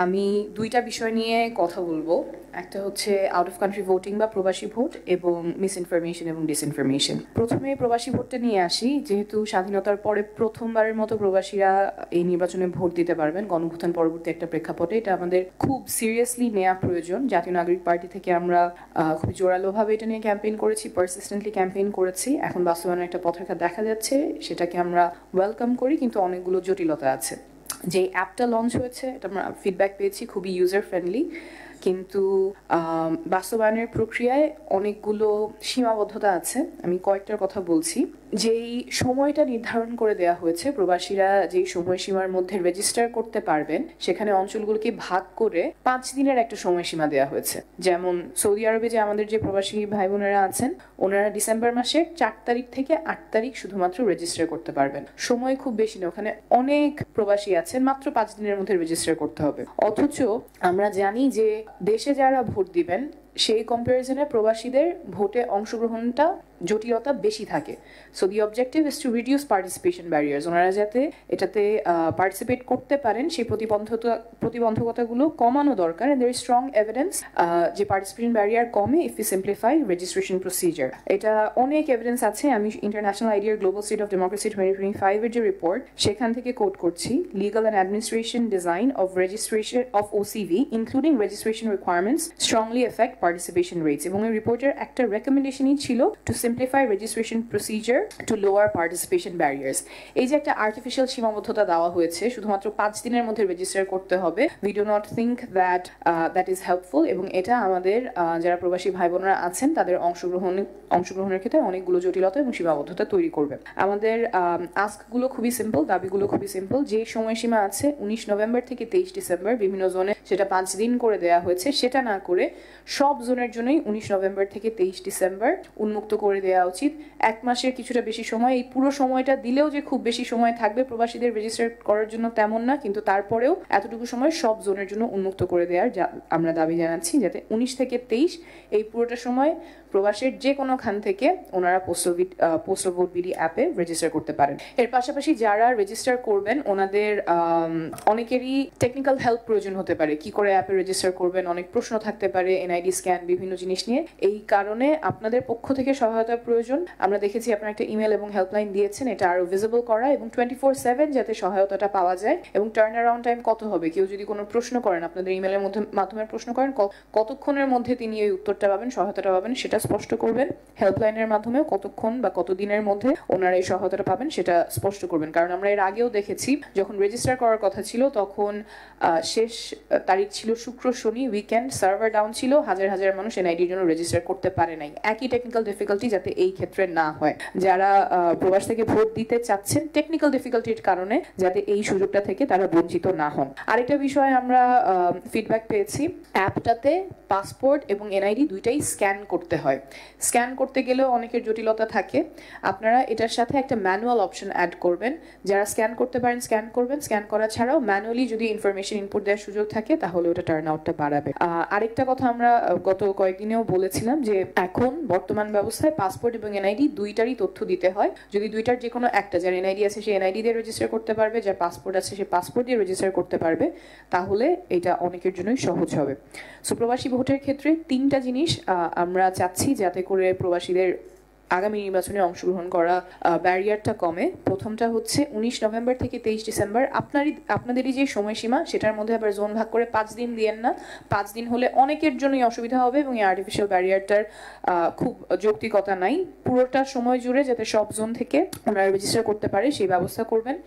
আমি দুইটা বিষয় নিয়ে কথা বলবো। একটা হচ্ছে আউট অফ কান্ট্রি ভোটিং বা প্রবাসী ভোট এবং মিসইনফরমেশন এবং ডিসইনফরমেশন। প্রথমে প্রবাসী ভোটটা নিয়ে আসি। যেহেতু স্বাধীনতার পরে প্রথমবারের মতো প্রবাসীরা এই নির্বাচনে ভোট দিতে পারবেন গণঅভ্যুত্থান পরবর্তী একটা প্রেক্ষাপটে, এটা আমাদের খুব সিরিয়াসলি নেওয়া প্রয়োজন। জাতীয় নাগরিক পার্টি থেকে আমরা খুব জোরালোভাবে এটা নিয়ে ক্যাম্পেইন করেছি, পারসিস্টেন্টলি ক্যাম্পেইন করেছি। এখন বাস্তবায়নের একটা পথরেখা দেখা যাচ্ছে, সেটাকে আমরা ওয়েলকাম করি, কিন্তু অনেকগুলো জটিলতা আছে। যে অ্যাপটা লঞ্চ হয়েছে, এটা আমরা ফিডব্যাক পেয়েছি, খুবই ইউজার ফ্রেন্ডলি, কিন্তু বাস্তবায়নের প্রক্রিয়ায় অনেকগুলো সীমাবদ্ধতা আছে। আমি কয়েকটার কথা বলছি। যেই সময়টা নির্ধারণ করে দেওয়া হয়েছে, প্রবাসীরা যেই সময়সীমার মধ্যে রেজিস্টার করতে পারবেন, সেখানে অঞ্চলগুলোকে ভাগ করে 5 দিনের একটা সময়সীমা দেওয়া হয়েছে। যেমন সৌদি আরবে যে আমাদের যে প্রবাসী ভাই বোনেরা আছেন, ওনারা ডিসেম্বর মাসের 4 তারিখ থেকে 8 তারিখ শুধুমাত্র রেজিস্টার করতে পারবেন। সময় খুব বেশি না, ওখানে অনেক প্রবাসী আছেন, মাত্র 5 দিনের মধ্যে রেজিস্টার করতে হবে। অথচ আমরা জানি যে দেশে যারা ভোট দিবেন, সেই কম্পারিজনে প্রবাসীদের ভোটে অংশগ্রহণটা জটিলতা বেশি থাকে। So the objective is to reduce participation barriers. ওনারা যাতে এটাতে পার্টিসিপেট করতে পারেন, সেই প্রতিবন্ধকতাগুলো কমানো দরকার। And there is strong evidence যে পার্টিসিপেশন ব্যারিয়ার কমে if you simplify registration procedure. এটা অনেক এভিডেন্স আছে। আমি ইন্টারন্যাশনাল আইডিয়ার গ্লোবাল স্টেট অফ ডেমোক্রেসি 2025 এর যে রিপোর্ট, সেখান থেকে কোট করছি। Legal and administration design of registration of ওসিভি including registration requirements strongly effect participation rates. এবং এই রিপোর্টের একটা রেকমেন্ডেশনই ছিল two simplify registration procedure to lower participation barriers. এই যে একটা আর্টিফিশিয়াল সীমাবদ্ধতা দেওয়া হয়েছে, শুধুমাত্র 5 দিনের মধ্যে রেজিস্টার করতে হবে, we do not think that that is helpful, এবং এটা আমাদের যারা প্রবাসী ভাই বোনেরা আছেন তাদের অংশগ্রহণের ক্ষেত্রে অনেকগুলো জটিলতা এবং সীমাবদ্ধতা তৈরি করবে। আমাদের আস্কগুলো খুবই সিম্পল, দাবিগুলো খুবই সিম্পল। যে সময়সীমা আছে 19 নভেম্বর থেকে 23 ডিসেম্বর, বিভিন্ন জোনে সেটা 5 দিন করে দেওয়া হয়েছে, সেটা না করে সব জোনের জন্যই 19 নভেম্বর থেকে 23 ডিসেম্বর উন্মুক্ত করে দেওয়া উচিত। 1 মাসের কিছুটা বেশি সময়, এই পুরো সময়টা দিলেও যে খুব বেশি সময় থাকবে প্রবাসীদের রেজিস্টার করার জন্য তেমন না, কিন্তু তারপরেও এতটুকু সময় সব জোনের জন্য উন্মুক্ত করে দেওয়ার আমরা দাবি জানাচ্ছি, যাতে 19 থেকে 23 এই পুরোটা সময় প্রবাসের যে কোনো খান থেকে ওনারা পোস্টাল ভোট বিডি অ্যাপে রেজিস্টার করতে পারেন। এর পাশাপাশি যারা রেজিস্টার করবেন, ওনাদের অনেকেরই টেকনিক্যাল হেল্প প্রয়োজন হতে পারে। কি করে অ্যাপে রেজিস্টার করবেন, অনেক প্রশ্ন থাকতে পারে, এনআইডি স্ক্যান, বিভিন্ন জিনিস নিয়ে। এই কারণে আপনাদের পক্ষ থেকে সহায়তা প্রয়োজন। আমরা দেখেছি আপনারা একটা ইমেল এবং হেল্পলাইন দিয়েছেন, এটা আরো ভিজিবল করা এবং 24/7 যাতে সহায়তাটা পাওয়া যায়। এবং টার্ন অ্যারাউন্ড টাইম কত হবে, কেউ যদি কোনো প্রশ্ন করেন, আপনাদের ইমেলের মাধ্যমে প্রশ্ন করেন, কতক্ষণের মধ্যে তিনি এই উত্তরটা পাবেন, সহায়তাটা পাবেন, সেটা স্পষ্ট করবেন। হেল্পলাইনের মাধ্যমে কতক্ষণ বা কতদিনের মধ্যে ওনারা এই সহায়তাটা পাবেন সেটা স্পষ্ট করবেন। কারণ আমরা এর আগেও দেখেছি, যখন রেজিস্টার করার কথা ছিল তখন শেষ তারিখ ছিল শুক্র, শনি, উইকেন্ড, সার্ভার ডাউন ছিল, হাজার হাজার মানুষ এনআইডির জন্য রেজিস্টার করতে পারে নাই। একই টেকনিক্যাল ডিফিকাল্টি যাতে এই ক্ষেত্রে না হয়। যারা প্রবাস থেকে ভোট দিতে চাচ্ছেন, টেকনিক্যাল ডিফিকাল্টির কারণে যাতে এই সুযোগটা থেকে তারা বঞ্চিত না হন। আরেকটা বিষয় আমরা ফিডব্যাক পেয়েছি, অ্যাপটাতে পাসপোর্ট এবং এনআইডি দুইটাই স্ক্যান করতে হয়। স্ক্যান করতে গেলেও অনেকের জটিলতা থাকে। আপনারা এটার সাথে একটা ম্যানুয়াল অপশন অ্যাড করবেন। যারা স্ক্যান করতে পারেন স্ক্যান করবেন, স্ক্যান করা ছাড়াও ম্যানুয়ালি যদি ইনফরমেশন ইনপুট দেওয়ার সুযোগ থাকে তাহলে ওটা টার্ন আউটটা বাড়াবে। আরেকটা কথা আমরা গত কয়েকদিনেও বলেছিলাম যে এখন বর্তমান ব্যবস্থায় পাসপোর্ট এবং এনআইডি দুইটারই তথ্য দিতে হয়। যদি দুইটার যে কোনো একটা, যার এনআইডি আছে সে এনআইডি দিয়ে রেজিস্টার করতে পারবে, যার পাসপোর্ট আছে সে পাসপোর্ট দিয়ে রেজিস্টার করতে পারবে, তাহলে এটা অনেকের জন্যই সহজ হবে। সো প্রবাসী ভোটের ক্ষেত্রে 3টা জিনিস আমরা চাচ্ছি যাতে করে প্রবাসীদের আগামী নির্বাচনে অংশগ্রহণ করা ব্যারিয়ারটা কমে। প্রথমটা হচ্ছে 19 নভেম্বর থেকে 23 ডিসেম্বর আপনাদেরই যে সময়সীমা, সেটার মধ্যে আবার জোন ভাগ করে 5 দিন দিয়েন না। 5 দিন হলে অনেকের জন্যই অসুবিধা হবে এবং এই আর্টিফিশিয়াল ব্যারিয়ারটার খুব যৌক্তিকতা নাই। পুরোটা সময় জুড়ে যাতে সব জোন থেকে ওনারা রেজিস্টার করতে পারে সেই ব্যবস্থা করবেন।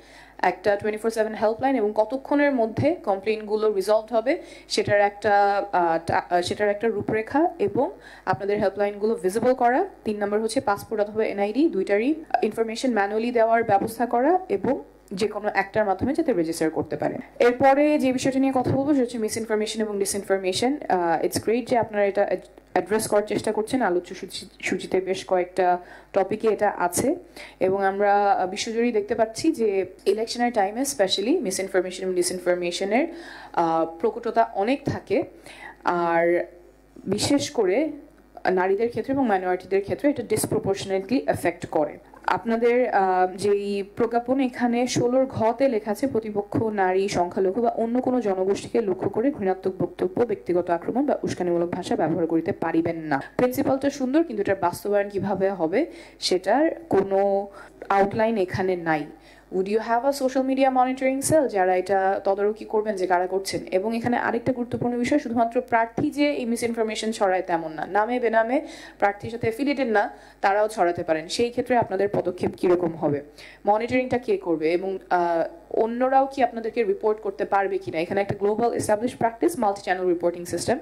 একটা 24/7 হেল্পলাইন এবং কতক্ষণের মধ্যে কমপ্লেইনগুলো রিজলভ হবে সেটার একটা রূপরেখা এবং আপনাদের হেল্পলাইনগুলো ভিজিবল করা। 3 নম্বর হচ্ছে পাসপোর্ট অথবা এনআইডি দুইটারই ইনফরমেশন ম্যানুয়ালি দেওয়ার ব্যবস্থা করা এবং যে কোনো একটার মাধ্যমে যাতে রেজিস্টার করতে পারেন। এরপরে যে বিষয়টা নিয়ে কথা বলবো সেটা হচ্ছে মিসইনফরমেশন এবং ডিসইনফরমেশন। ইটস গ্রেট যে আপনারা এটা অ্যাড্রেস করার চেষ্টা করছেন। আলোচ্য সূচিতে বেশ কয়েকটা টপিকে এটা আছে এবং আমরা বিশ্বজুড়েই দেখতে পাচ্ছি যে ইলেকশনের টাইমে স্পেশালি মিসইনফরমেশন এবং ডিসইনফরমেশনের প্রকটতা অনেক থাকে, আর বিশেষ করে নারীদের ক্ষেত্রে এবং মাইনরিটিদের ক্ষেত্রে এটা ডিসপ্রপোর্শনেটলি এফেক্ট করে। আপনাদের যেই প্রজ্ঞাপন এখানে 16 ঘতে লেখা আছে প্রতিপক্ষ নারী সংখ্যালঘু বা অন্য কোনো জনগোষ্ঠীকে লক্ষ্য করে ঘৃণাত্মক বক্তব্য ব্যক্তিগত আক্রমণ বা উস্কানিমূলক ভাষা ব্যবহার করিতে পারিবেন না। প্রিন্সিপালটা সুন্দর, কিন্তু এটার বাস্তবায়ন কিভাবে হবে সেটার কোনো আউটলাইন এখানে নাই। Would you have a social media monitoring cell যারা এটা তদারকি করবেন যে কারা করছেন? এবং এখানে আরেকটা গুরুত্বপূর্ণ বিষয়, শুধুমাত্র প্রার্থী যে এই মিস ইনফরমেশন ছড়ায় তেমন না, নামে বেনামে প্রার্থীর সাথে অ্যাফিলিয়েটেড না তারাও ছড়াতে পারেন। সেই ক্ষেত্রে আপনাদের পদক্ষেপ কিরকম হবে, মনিটরিংটা কে করবে, এবং অন্যরাও কি আপনাদেরকে রিপোর্ট করতে পারবে কিনা? এখানে একটা global establish practice multi channel reporting system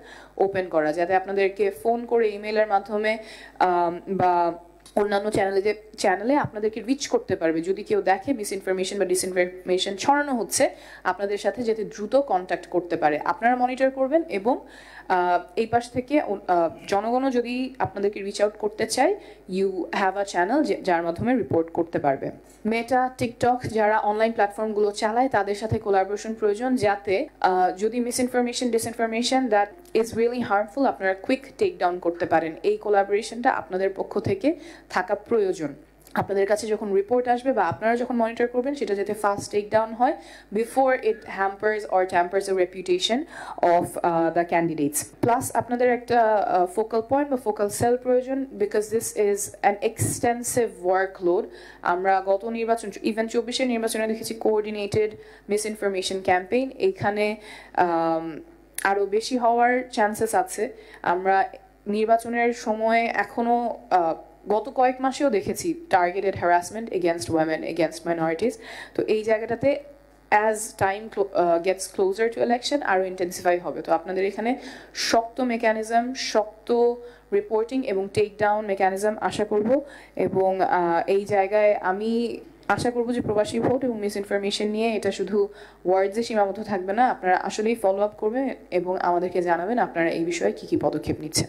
open করা, যাতে আপনাদেরকে ফোন করে ইমেইলের মাধ্যমে বা অন্যান্য চ্যানেলে আপনাদেরকে রিচ করতে পারবে। যদি কেউ দেখে মিস ইনফরমেশন বা ডিসইনফরমেশন ছড়ানো হচ্ছে, আপনাদের সাথে যাতে দ্রুত কন্ট্যাক্ট করতে পারে। আপনারা মনিটর করবেন এবং এই পাশ থেকে জনগণও যদি আপনাদেরকে রিচ আউট করতে চায়, ইউ হ্যাভ আ চ্যানেল যার মাধ্যমে রিপোর্ট করতে পারবে। মেটা, টিকটক যারা অনলাইন প্ল্যাটফর্মগুলো চালায় তাদের সাথে কোলাবোরেশন প্রয়োজন, যাতে যদি miss information disinformation that is really harmful আপনারা কুইক টেক ডাউন করতে পারেন। এই কোলাবোরেশনটা আপনাদের পক্ষ থেকে থাকা প্রয়োজন। আপনাদের কাছে যখন রিপোর্ট আসবে বা আপনারা যখন মনিটর করবেন, সেটা যাতে ফাস্ট টেক ডাউন হয় before it hampers or tampers the reputation of the candidates. Plus আপনাদের একটা ফোকাল পয়েন্ট বা ফোকাল সেল প্রয়োজন, because this is an extensive workload. আমরা গত নির্বাচন, ইভেন 24-এর নির্বাচনে দেখেছি কোঅর্ডিনেটেড মিস ইনফরমেশন ক্যাম্পেইন, এইখানে আরও বেশি হওয়ার চান্সেস আছে। আমরা নির্বাচনের সময় এখনো গত কয়েক মাসেও দেখেছি targeted harassment against women, against minorities. তো এই জায়গাটাতে as time gets closer to election আরও ইন্টেন্সিফাই হবে। তো আপনাদের এখানে শক্ত মেকানিজম, শক্ত রিপোর্টিং এবং টেক ডাউন মেকানিজম আশা করব। এবং এই জায়গায় আমি আশা করব যে প্রবাসী ভোট এবং মিস ইনফরমেশন নিয়ে এটা শুধু ওয়ার্ডসে সীমাবদ্ধ থাকবে না, আপনারা আসলেই ফলো আপ করবেন এবং আমাদেরকে জানাবেন আপনারা এই বিষয়ে কী কী পদক্ষেপ নিচ্ছেন।